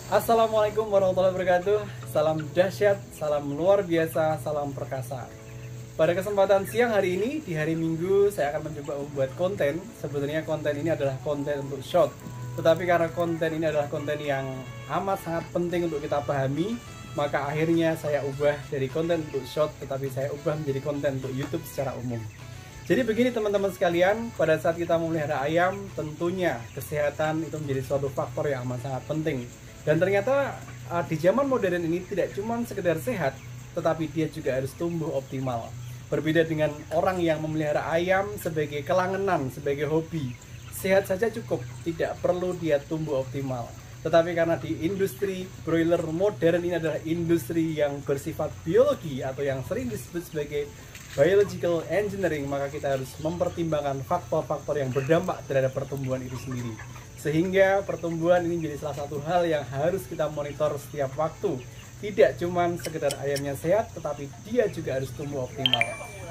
Assalamualaikum warahmatullahi wabarakatuh. Salam dahsyat, salam luar biasa, salam perkasa. Pada kesempatan siang hari ini, di hari Minggu, saya akan mencoba membuat konten. Sebenarnya konten ini adalah konten untuk short, tetapi karena konten ini adalah konten yang amat sangat penting untuk kita pahami, maka akhirnya saya ubah dari konten untuk short, tetapi saya ubah menjadi konten untuk YouTube secara umum. Jadi begini teman-teman sekalian, pada saat kita memelihara ayam, tentunya kesehatan itu menjadi suatu faktor yang amat sangat penting. Dan ternyata di zaman modern ini tidak cuma sekedar sehat, tetapi dia juga harus tumbuh optimal. Berbeda dengan orang yang memelihara ayam sebagai kelangenan, sebagai hobi. Sehat saja cukup, tidak perlu dia tumbuh optimal. Tetapi karena di industri broiler modern ini adalah industri yang bersifat biologi atau yang sering disebut sebagai biological engineering, maka kita harus mempertimbangkan faktor-faktor yang berdampak terhadap pertumbuhan itu sendiri. Sehingga pertumbuhan ini menjadi salah satu hal yang harus kita monitor setiap waktu. Tidak cuma sekedar ayamnya sehat, tetapi dia juga harus tumbuh optimal.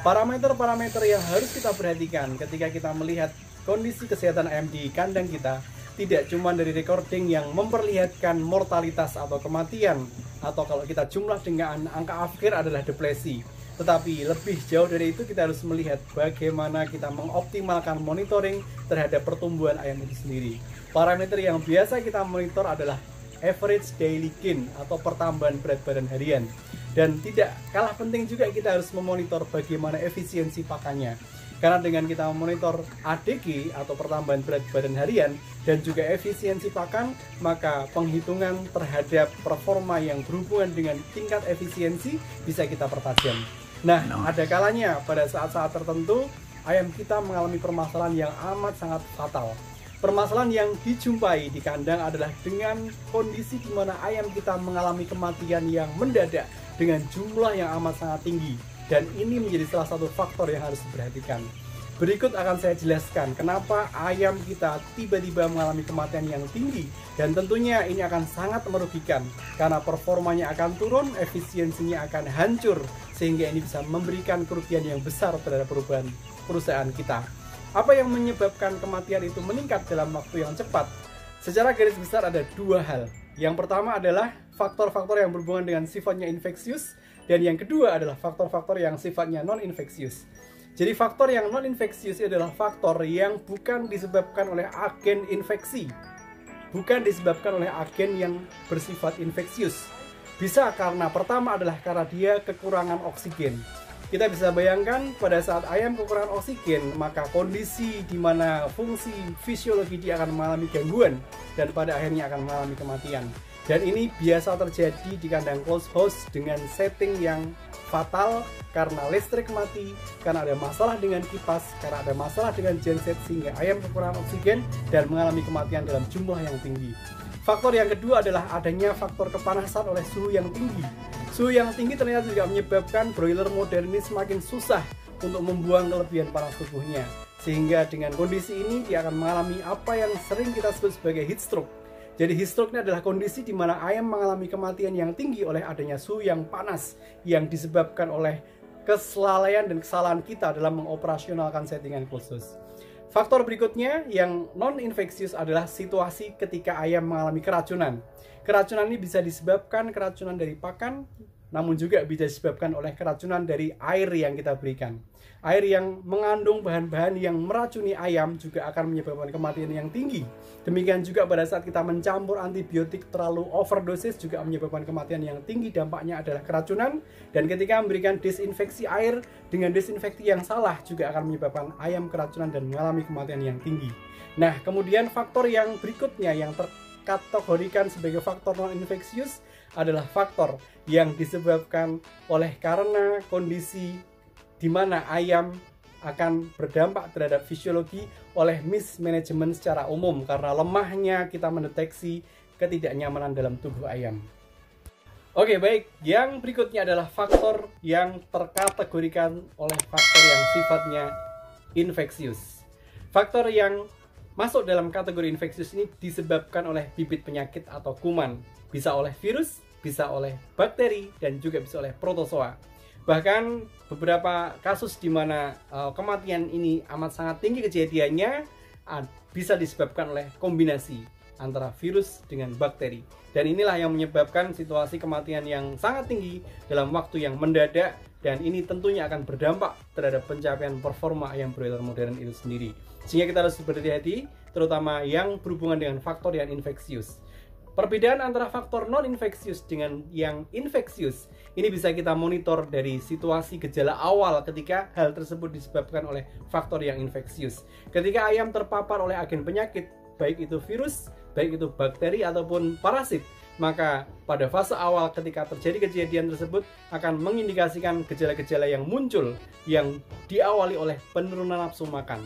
Parameter-parameter yang harus kita perhatikan ketika kita melihat kondisi kesehatan ayam di kandang kita, tidak cuma dari recording yang memperlihatkan mortalitas atau kematian, atau kalau kita jumlah dengan angka akhir adalah depresi. Tetapi lebih jauh dari itu, kita harus melihat bagaimana kita mengoptimalkan monitoring terhadap pertumbuhan ayam itu sendiri. Parameter yang biasa kita monitor adalah average daily gain atau pertambahan berat badan harian. Dan tidak kalah penting juga kita harus memonitor bagaimana efisiensi pakannya. Karena dengan kita memonitor ADG atau pertambahan berat badan harian dan juga efisiensi pakan, maka penghitungan terhadap performa yang berhubungan dengan tingkat efisiensi bisa kita pertajam. Nah, ada kalanya pada saat-saat tertentu ayam kita mengalami permasalahan yang amat sangat fatal. Permasalahan yang dijumpai di kandang adalah dengan kondisi di mana ayam kita mengalami kematian yang mendadak dengan jumlah yang amat sangat tinggi. Dan ini menjadi salah satu faktor yang harus diperhatikan. Berikut akan saya jelaskan kenapa ayam kita tiba-tiba mengalami kematian yang tinggi. Dan tentunya ini akan sangat merugikan karena performanya akan turun, efisiensinya akan hancur, sehingga ini bisa memberikan kerugian yang besar terhadap perusahaan kita. Apa yang menyebabkan kematian itu meningkat dalam waktu yang cepat? Secara garis besar ada dua hal. Yang pertama adalah faktor-faktor yang berhubungan dengan sifatnya infeksius, dan yang kedua adalah faktor-faktor yang sifatnya non-infeksius. Jadi faktor yang non-infeksius adalah faktor yang bukan disebabkan oleh agen infeksi, bukan disebabkan oleh agen yang bersifat infeksius. Bisa karena pertama adalah karena dia kekurangan oksigen. Kita bisa bayangkan pada saat ayam kekurangan oksigen, maka kondisi di mana fungsi fisiologi dia akan mengalami gangguan dan pada akhirnya akan mengalami kematian. Dan ini biasa terjadi di kandang closed house dengan setting yang fatal karena listrik mati, karena ada masalah dengan kipas, karena ada masalah dengan genset sehingga ayam kekurangan oksigen dan mengalami kematian dalam jumlah yang tinggi. Faktor yang kedua adalah adanya faktor kepanasan oleh suhu yang tinggi. Suhu yang tinggi ternyata juga menyebabkan broiler modern ini semakin susah untuk membuang kelebihan panas tubuhnya. Sehingga dengan kondisi ini dia akan mengalami apa yang sering kita sebut sebagai heat stroke. Jadi heat stroke ini adalah kondisi di mana ayam mengalami kematian yang tinggi oleh adanya suhu yang panas yang disebabkan oleh kelalaian dan kesalahan kita dalam mengoperasionalkan settingan khusus. Faktor berikutnya yang non-infeksius adalah situasi ketika ayam mengalami keracunan. Keracunan ini bisa disebabkan keracunan dari pakan, namun juga bisa disebabkan oleh keracunan dari air yang kita berikan. Air yang mengandung bahan-bahan yang meracuni ayam juga akan menyebabkan kematian yang tinggi. Demikian juga pada saat kita mencampur antibiotik terlalu overdosis juga menyebabkan kematian yang tinggi, dampaknya adalah keracunan. Dan ketika memberikan disinfeksi air dengan disinfeksi yang salah juga akan menyebabkan ayam keracunan dan mengalami kematian yang tinggi. Nah, kemudian faktor yang berikutnya yang terkategorikan sebagai faktor non-infeksius adalah faktor yang disebabkan oleh karena kondisi di mana ayam akan berdampak terhadap fisiologi oleh mismanagement secara umum karena lemahnya kita mendeteksi ketidaknyamanan dalam tubuh ayam. Oke, baik. Yang berikutnya adalah faktor yang terkategorikan oleh faktor yang sifatnya infeksius. Faktor yang masuk dalam kategori infeksius ini disebabkan oleh bibit penyakit atau kuman. Bisa oleh virus, bisa oleh bakteri, dan juga bisa oleh protozoa. Bahkan beberapa kasus di mana kematian ini amat sangat tinggi kejadiannya bisa disebabkan oleh kombinasi antara virus dengan bakteri. Dan inilah yang menyebabkan situasi kematian yang sangat tinggi dalam waktu yang mendadak, dan ini tentunya akan berdampak terhadap pencapaian performa ayam broiler modern itu sendiri. Sehingga kita harus berhati-hati, terutama yang berhubungan dengan faktor yang infeksius. Perbedaan antara faktor non-infeksius dengan yang infeksius ini bisa kita monitor dari situasi gejala awal ketika hal tersebut disebabkan oleh faktor yang infeksius. Ketika ayam terpapar oleh agen penyakit, baik itu virus, baik itu bakteri ataupun parasit, maka pada fase awal ketika terjadi kejadian tersebut akan mengindikasikan gejala-gejala yang muncul yang diawali oleh penurunan nafsu makan.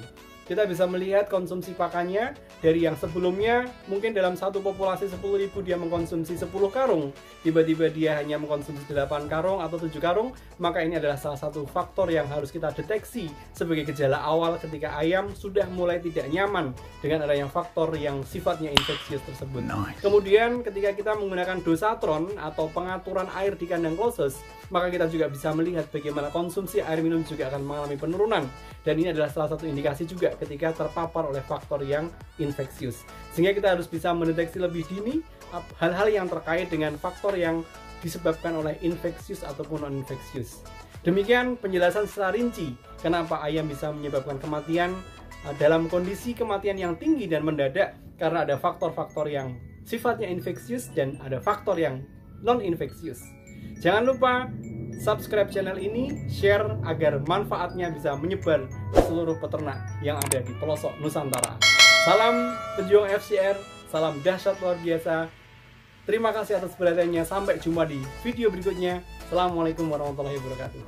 Kita bisa melihat konsumsi pakannya dari yang sebelumnya mungkin dalam satu populasi 10.000 dia mengkonsumsi 10 karung, tiba-tiba dia hanya mengkonsumsi 8 karung atau 7 karung, maka ini adalah salah satu faktor yang harus kita deteksi sebagai gejala awal ketika ayam sudah mulai tidak nyaman dengan adanya faktor yang sifatnya infeksius tersebut. Kemudian ketika kita menggunakan dosatron atau pengaturan air di kandang closed, maka kita juga bisa melihat bagaimana konsumsi air minum juga akan mengalami penurunan. Dan ini adalah salah satu indikasi juga ketika terpapar oleh faktor yang infeksius. Sehingga kita harus bisa mendeteksi lebih dini hal-hal yang terkait dengan faktor yang disebabkan oleh infeksius ataupun non-infeksius. Demikian penjelasan secara rinci kenapa ayam bisa menyebabkan kematian dalam kondisi kematian yang tinggi dan mendadak karena ada faktor-faktor yang sifatnya infeksius dan ada faktor yang non-infeksius. Jangan lupa subscribe channel ini, share agar manfaatnya bisa menyebar ke seluruh peternak yang ada di pelosok Nusantara. Salam pejuang FCR, salam dahsyat luar biasa. Terima kasih atas perhatiannya, sampai jumpa di video berikutnya. Assalamualaikum warahmatullahi wabarakatuh.